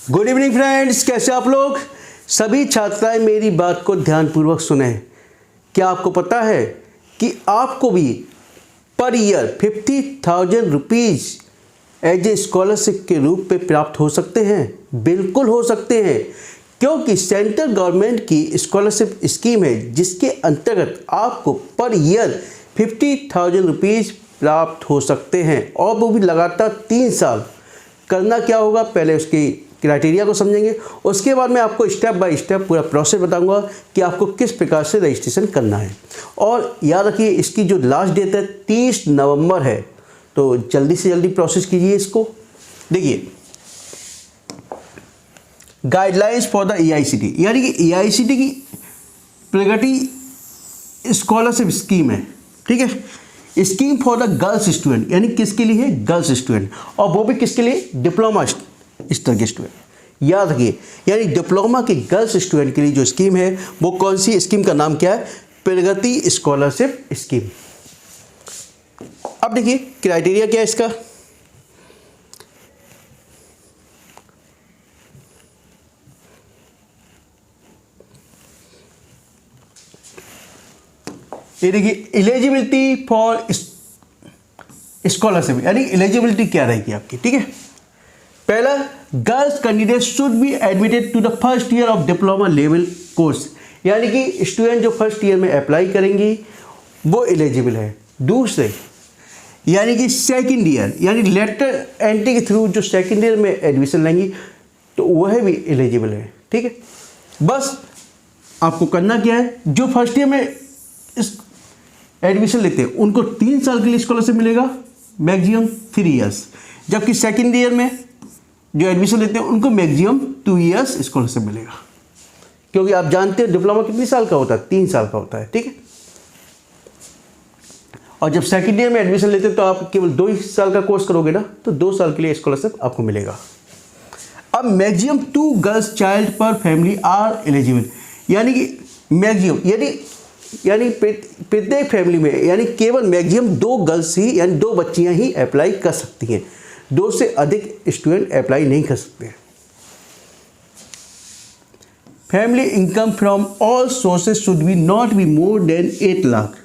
Good evening friends, कैसे आप लोग? सभी छात्राएं मेरी बात को ध्यानपूर्वक सुने। क्या आपको पता है कि आपको भी per year 50,000 rupees as a scholarship के रूप में प्राप्त हो सकते हैं? बिल्कुल हो सकते हैं, क्योंकि सेंट्रल गवर्नमेंट की स्कॉलरशिप स्कीम है जिसके अंतर्गत आपको पर ईयर 50,000 रुपीज़ प्राप्त हो सकते हैं, और वो भी लगातार 3 साल। करना क्या होगा, पहले उसकी क्राइटेरिया को समझेंगे, उसके बाद मैं आपको स्टेप बाय स्टेप पूरा प्रोसेस बताऊंगा कि आपको किस प्रकार से रजिस्ट्रेशन करना है। और याद रखिए, इसकी जो लास्ट डेट है 30 नवंबर है, तो जल्दी से जल्दी प्रोसेस कीजिए इसको। देखिए, गाइडलाइंस फॉर द EICT, यानी कि EICT की प्रगति स्कॉलरशिप स्कीम है, ठीक है। Scheme for the girls student, यानी किसके लिए है? गर्ल्स स्टूडेंट, और वो भी किसके लिए? डिप्लोमा स्तर के स्टूडेंट। याद रखिए, यानी डिप्लोमा के गर्ल्स स्टूडेंट के लिए जो स्कीम है वो कौन सी स्कीम का नाम क्या है? Pragati scholarship scheme. अब देखिए क्राइटेरिया क्या है इसका। ये देखिए, एलिजिबिलिटी फॉर स्कॉलरशिप, यानी एलिजिबिलिटी क्या रहेगी आपकी, ठीक है। पहला, girls candidate should be admitted to the first year of diploma level course, यानी कि स्टूडेंट जो फर्स्ट ईयर में अप्लाई करेंगी वो एलिजिबल है। दूसरे, यानी कि सेकंड ईयर, यानी लेटर एंट्री के थ्रू जो सेकंड ईयर में एडमिशन लेंगी तो वह भी एलिजिबल है, ठीक है। बस आपको करना क्या है, जो फर्स्ट ईयर में इस एडमिशन लेते हैं उनको 3 साल के लिए स्कॉलरशिप मिलेगा, मैक्सिमम 3 इयर्स, जबकि सेकंड ईयर में जो एडमिशन लेते हैं उनको मैक्सिमम 2 इयर्स स्कॉलरशिप मिलेगा, क्योंकि आप जानते हैं डिप्लोमा कितनी साल का होता है? 3 साल का होता है, ठीक है। और जब सेकंड ईयर में एडमिशन लेते हैं तो आप केवल 2 साल का कोर्स करोगे ना, तो 2 साल के लिए स्कॉलरशिप आपको मिलेगा। अब मैक्सिमम 2 गर्ल्स चाइल्ड पर फैमिली आर एलिजिबल, यानी कि मैक्सिमम यानी प्रत्येक फैमिली में यानी केवल मैक्सिमम 2 गर्ल्स ही, यानी 2 बच्चियां ही अप्लाई कर सकती हैं, 2 से अधिक स्टूडेंट अप्लाई नहीं कर सकते। Family income from all sources should be not be more than 8 lakh,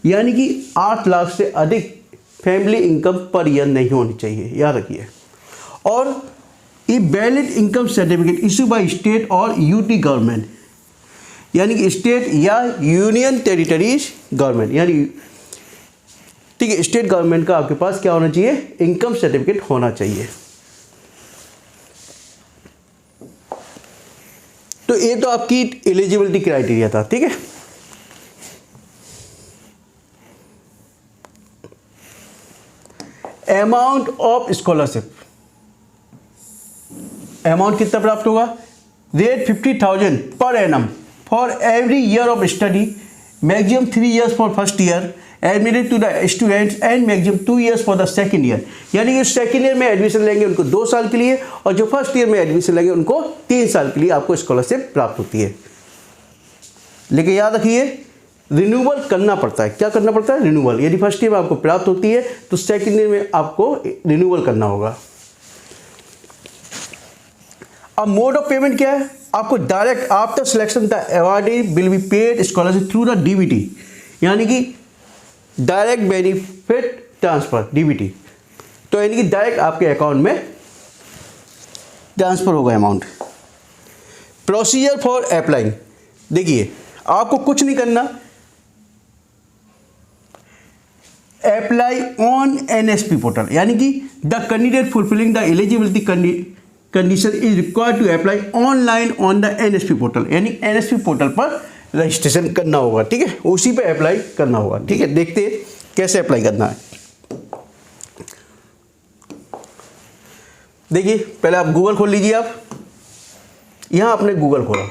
यानी कि 8 लाख से अधिक फैमिली इनकम पर ईयर नहीं होनी चाहिए, याद रखिए। और a valid income certificate issue by state और UT गवर्नमेंट, यानी कि स्टेट या यूनियन टेरिटरीज गवर्नमेंट, यानी ठीक है, स्टेट गवर्नमेंट का आपके पास क्या होना चाहिए? इनकम सर्टिफिकेट होना चाहिए। तो ये तो आपकी एलिजिबिलिटी क्राइटेरिया था, ठीक है। अमाउंट ऑफ स्कॉलरशिप, अमाउंट कितना प्राप्त होगा? Rate 50,000 per annum for every year of study, maximum 3 years for first year, admitted to the students and maximum 2 years for the second year, यानी कि सेकंड ईयर में admission लेंगे उनको 2 साल के लिए, और जो फर्स्ट ईयर में एडमिशन लेंगे उनको 3 साल के लिए आपको स्कॉलरशिप प्राप्त होती है। लेकिन याद रखिए, रिन्यूअल करना पड़ता है। क्या करना पड़ता है? रिन्यूअल। यदि फर्स्ट ईयर में आपको प्राप्त होती है तो सेकंड ईयर में आपको रिन्यूअल करना होगा। अब मोड ऑफ पेमेंट क्या है? आपको direct after selection the awardee will be paid scholarship through the DBT, यानी कि डायरेक्ट बेनिफिट ट्रांसफर, DBT, तो यानी कि डायरेक्ट आपके अकाउंट में ट्रांसफर होगा अमाउंट। प्रोसीजर फॉर अप्लाइंग, देखिए आपको कुछ नहीं करना, अप्लाई ऑन NSP पोर्टल, यानी कि the candidate fulfilling the eligibility condition is required to apply online on the NSP portal, यानी NSP पोर्टल पर रजिस्ट्रेशन करना होगा, ठीक है, उसी पे अप्लाई करना होगा, ठीक है। देखते हैं कैसे अप्लाई करना है। देखिए, पहले आप गूगल खोल लीजिए। आप यहां आपने गूगल खोला,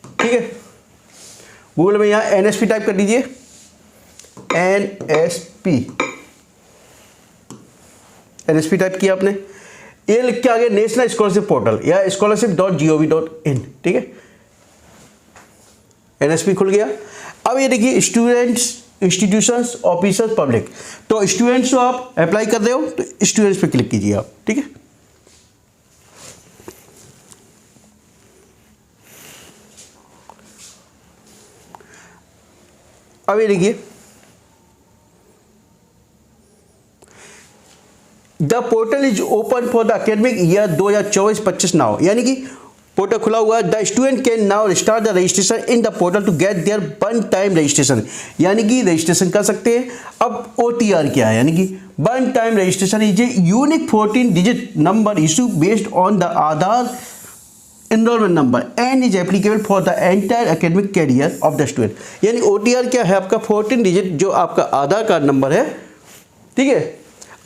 ठीक है। गूगल में यहां NSP टाइप कर दीजिए, NSP टाइप किया आपने, ये लिख के आगे नेशनल स्कॉलरशिप पोर्टल या scholarship.gov.in, ठीक है। NSP खुल गया। अब ये देखिए, स्टूडेंट्स इंस्टीट्यूशंस ऑफिसर्स पब्लिक, तो स्टूडेंट्स जो आप अप्लाई कर रहे हो तो स्टूडेंट्स पे क्लिक कीजिए आप, ठीक है। अब ये देखिए, the portal is open for the academic year 2024-25 now, यानी कि पोर्टल खुला हुआ है। The student can now start the registration in the portal to get their one time registration, यानी कि रजिस्ट्रेशन कर सकते हैं। अब OTR क्या है, यानी कि one time registration is a unique 14 digit number issue based on the Aadhaar enrolment number and is applicable for the entire academic carrier of the student. यानी OTR क्या है, आपका 14 डिजिट जो आपका आधार कार्ड नंबर है, ठीक है।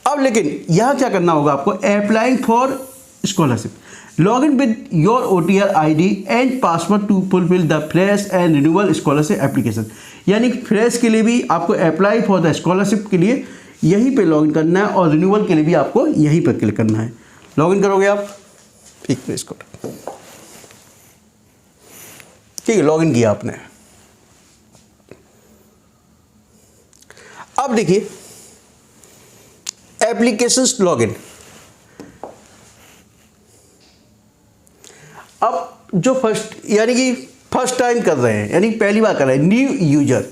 अब लेकिन यहाँ क्या करना होगा आपको, applying for scholarship, log in with your OTR ID and password to fulfil the fresh and renewal scholarship application. यानी फ्रेश के लिए भी आपको अप्लाई फॉर द स्कॉलरशिप के लिए यहीं पे लॉगिन करना है और रिन्यूअल के लिए भी आपको यहीं पर क्लिक करना है। लॉगिन करोगे आप, ठीक है, इसको ठीक है, लॉगिन किया आपने। अब देखिए एप्लीकेशंस लॉगिन। अब जो यानी कि फर्स्ट टाइम कर रहे हैं, यानी पहली बार कर रहे हैं, न्यू यूजर,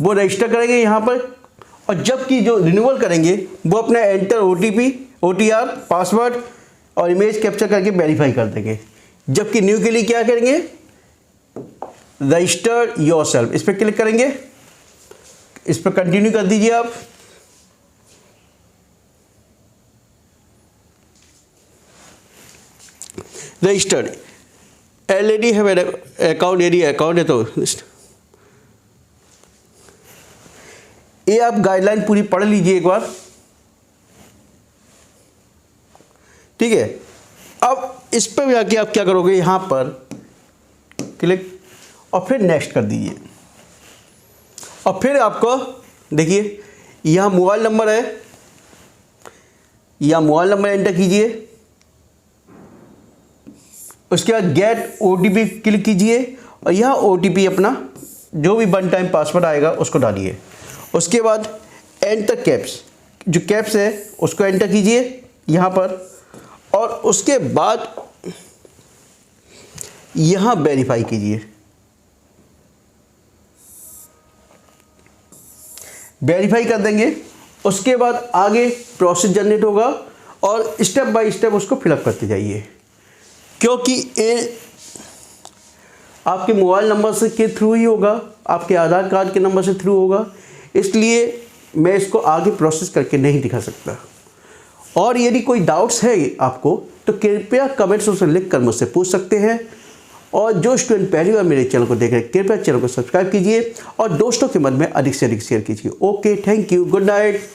वो रजिस्टर करेंगे यहाँ पर, और जबकि जो रिन्यूअल करेंगे वो अपना एंटर OTP OTR पासवर्ड और इमेज कैप्चर करके वेरीफाई कर देंगे। जबकि न्यू के लिए क्या करेंगे, रजिस्टर योरसेल्फ, इस पर क्लिक करेंगे, इस पर कंटिन्यू कर दीजिए आप। रजिस्टर्ड ऑलरेडी है मेरा अकाउंट, यदि अकाउंट है तो ये आप गाइडलाइन पूरी पढ़ लीजिए एक बार, ठीक है। अब इस पर जाके आप क्या करोगे, यहाँ पर क्लिक और फिर नेक्स्ट कर दीजिए। और फिर आपको देखिए यहाँ मोबाइल नंबर है, यहाँ मोबाइल नंबर एंटर कीजिए। उसके बाद गेट OTP क्लिक कीजिए और यहाँ OTP अपना जो भी वन टाइम पासवर्ड आएगा उसको डालिए। उसके बाद एंटर कैप्स, जो कैप्स है उसको एंटर कीजिए यहाँ पर, और उसके बाद यहाँ वेरीफाई कीजिए। वेरीफाई कर देंगे, उसके बाद आगे प्रोसेस जनरेट होगा और स्टेप बाय स्टेप उसको फिलअप करते जाइए, क्योंकि ये आपके मोबाइल नंबर से के थ्रू ही होगा, आपके आधार कार्ड के नंबर से थ्रू होगा, इसलिए मैं इसको आगे प्रोसेस करके नहीं दिखा सकता। और यदि कोई डाउट्स है आपको तो कृपया कमेंट्स में लिख कर मुझसे पूछ सकते हैं। और जो स्टूडेंट पहली बार मेरे चैनल को देख रहे हैं कृपया चैनल को सब्सक्राइब कीजिए और दोस्तों के मन में अधिक से अधिक शेयर कीजिए। Okay, thank you, good night.